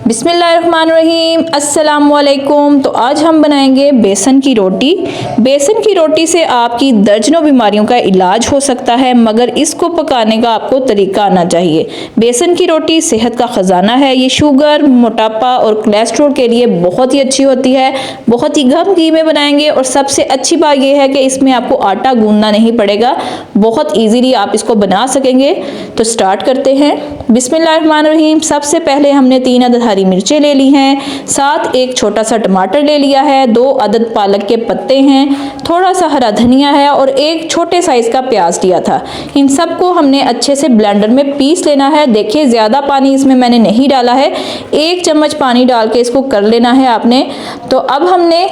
बिस्मिल्लाहिर्रहमानिर्रहीम, अस्सलामुअलैकुम। तो आज हम बनाएंगे बेसन की रोटी। बेसन की रोटी से आपकी दर्जनों बीमारियों का इलाज हो सकता है, मगर इसको पकाने का आपको तरीका आना चाहिए। बेसन की रोटी सेहत का ख़जाना है। ये शुगर, मोटापा और कोलेस्ट्रॉल के लिए बहुत ही अच्छी होती है। बहुत ही कम घी में बनाएंगे और सबसे अच्छी बात यह है कि इसमें आपको आटा गूंदना नहीं पड़ेगा, बहुत ईजीली आप इसको बना सकेंगे। तो स्टार्ट करते हैं। बिस्मिल्लाहिर्रहमानिर्रहीम। सबसे पहले हमने 3 अदद हरी मिर्चें ले ली हैं, साथ एक छोटा सा टमाटर ले लिया है, 2 अदद पालक के पत्ते हैं, थोड़ा सा हरा धनिया है और एक छोटे साइज का प्याज लिया था। इन सबको हमने अच्छे से ब्लेंडर में पीस लेना है। देखिए ज़्यादा पानी इसमें मैंने नहीं डाला है, 1 चम्मच पानी डाल के इसको कर लेना है आपने। तो अब हमने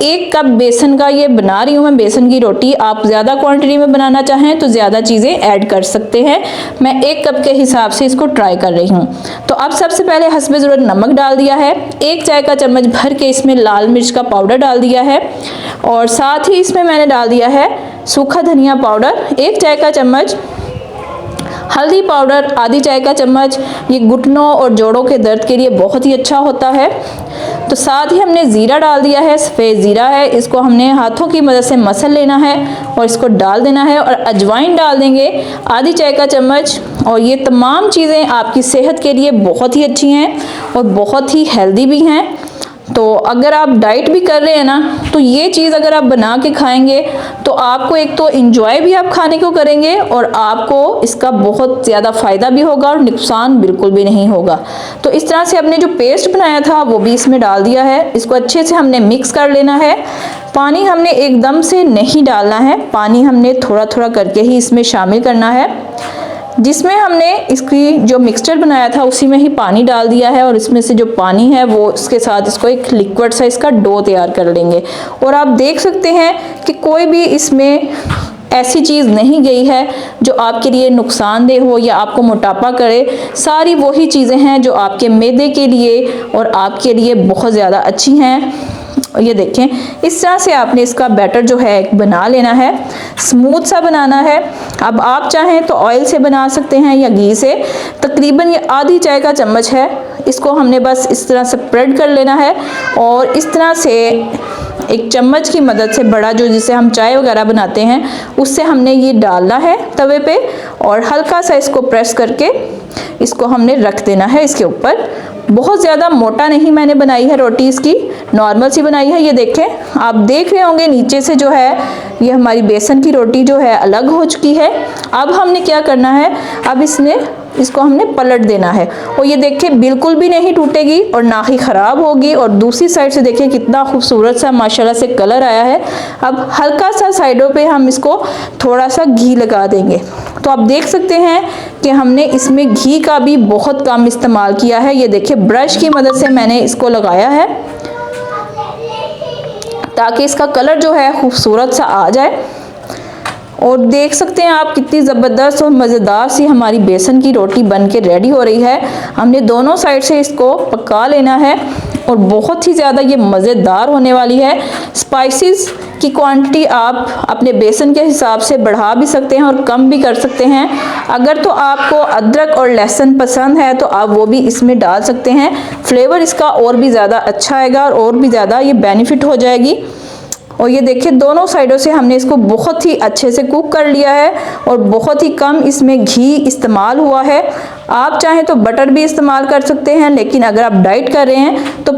1 कप बेसन का ये बना रही हूँ मैं बेसन की रोटी। आप ज़्यादा क्वांटिटी में बनाना चाहें तो ज़्यादा चीज़ें ऐड कर सकते हैं। मैं 1 कप के हिसाब से इसको ट्राई कर रही हूँ। तो अब सबसे पहले हस्बे ज़रूरत नमक डाल दिया है, 1 चाय का चम्मच भर के इसमें लाल मिर्च का पाउडर डाल दिया है और साथ ही इसमें मैंने डाल दिया है सूखा धनिया पाउडर 1 चाय का चम्मच, हल्दी पाउडर आधी चाय का चम्मच। ये घुटनों और जोड़ों के दर्द के लिए बहुत ही अच्छा होता है। तो साथ ही हमने ज़ीरा डाल दिया है, सफ़ेद ज़ीरा है, इसको हमने हाथों की मदद से मसल लेना है और इसको डाल देना है। और अजवाइन डाल देंगे आधी चाय का चम्मच। और ये तमाम चीज़ें आपकी सेहत के लिए बहुत ही अच्छी हैं और बहुत ही हेल्दी भी हैं। तो अगर आप डाइट भी कर रहे हैं ना, तो ये चीज़ अगर आप बना के खाएंगे तो आपको एक तो इंजॉय भी आप खाने को करेंगे और आपको इसका बहुत ज़्यादा फ़ायदा भी होगा और नुकसान बिल्कुल भी नहीं होगा। तो इस तरह से हमने जो पेस्ट बनाया था वो भी इसमें डाल दिया है। इसको अच्छे से हमने मिक्स कर लेना है। पानी हमने एकदम से नहीं डालना है, पानी हमने थोड़ा थोड़ा करके ही इसमें शामिल करना है। जिसमें हमने इसकी जो मिक्सचर बनाया था उसी में ही पानी डाल दिया है और इसमें से जो पानी है वो उसके साथ इसको एक लिक्विड सा इसका डो तैयार कर लेंगे। और आप देख सकते हैं कि कोई भी इसमें ऐसी चीज़ नहीं गई है जो आपके लिए नुकसानदेह हो या आपको मोटापा करे। सारी वही चीज़ें हैं जो आपके मैदे के लिए और आपके लिए बहुत ज़्यादा अच्छी हैं। ये देखें, इस तरह से आपने इसका बैटर जो है बना लेना है, स्मूथ सा बनाना है। अब आप चाहें तो ऑयल से बना सकते हैं या घी से। तकरीबन ये आधी चाय का चम्मच है, इसको हमने बस इस तरह से स्प्रेड कर लेना है और इस तरह से एक चम्मच की मदद से, बड़ा जो जिसे हम चाय वगैरह बनाते हैं उससे हमने ये डालना है तवे पे और हल्का सा इसको प्रेस करके इसको हमने रख देना है इसके ऊपर। बहुत ज़्यादा मोटा नहीं मैंने बनाई है रोटी, इसकी नॉर्मल सी बनाई है। ये देखें, आप देख रहे होंगे नीचे से जो है ये हमारी बेसन की रोटी जो है अलग हो चुकी है। अब हमने क्या करना है, अब इसको हमने पलट देना है और ये देखें बिल्कुल भी नहीं टूटेगी और ना ही ख़राब होगी। और दूसरी साइड से देखिए कितना खूबसूरत सा माशाल्लाह से कलर आया है। अब हल्का सा साइडों पे हम इसको थोड़ा सा घी लगा देंगे। तो आप देख सकते हैं कि हमने इसमें घी का भी बहुत कम इस्तेमाल किया है। ये देखिए ब्रश की मदद से मैंने इसको लगाया है ताकि इसका कलर जो है खूबसूरत सा आ जाए। और देख सकते हैं आप कितनी ज़बरदस्त और मज़ेदार सी हमारी बेसन की रोटी बन के रेडी हो रही है। हमने दोनों साइड से इसको पका लेना है और बहुत ही ज़्यादा ये मज़ेदार होने वाली है। स्पाइसेस की क्वांटिटी आप अपने बेसन के हिसाब से बढ़ा भी सकते हैं और कम भी कर सकते हैं। अगर तो आपको अदरक और लहसुन पसंद है तो आप वो भी इसमें डाल सकते हैं, फ्लेवर इसका और भी ज़्यादा अच्छा आएगा और भी ज़्यादा ये बेनिफिट हो जाएगी। और ये देखिए दोनों साइडों से हमने इसको बहुत ही अच्छे से कुक कर लिया है और बहुत ही कम इसमें घी इस्तेमाल हुआ है। आप चाहें तो बटर भी इस्तेमाल कर सकते हैं, लेकिन अगर आप डाइट कर रहे हैं तो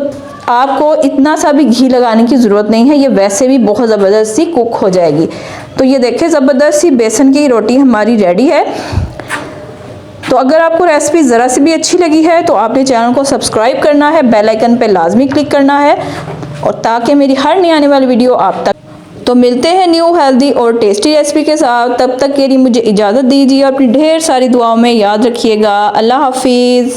आपको इतना सा भी घी लगाने की ज़रूरत नहीं है, ये वैसे भी बहुत ज़बरदस्त सी कुक हो जाएगी। तो ये देखिए ज़बरदस्त सी बेसन की रोटी हमारी रेडी है। तो अगर आपको रेसिपी ज़रा सी भी अच्छी लगी है तो आपने चैनल को सब्सक्राइब करना है, बेल आइकन पे लाजमी क्लिक करना है और ताकि मेरी हर नई आने वाली वीडियो आप तक। तो मिलते हैं न्यू हेल्दी और टेस्टी रेसिपी के साथ। तब तक के लिए मुझे इजाज़त दीजिए और अपनी ढेर सारी दुआओं में याद रखिएगा। अल्लाह हाफिज़।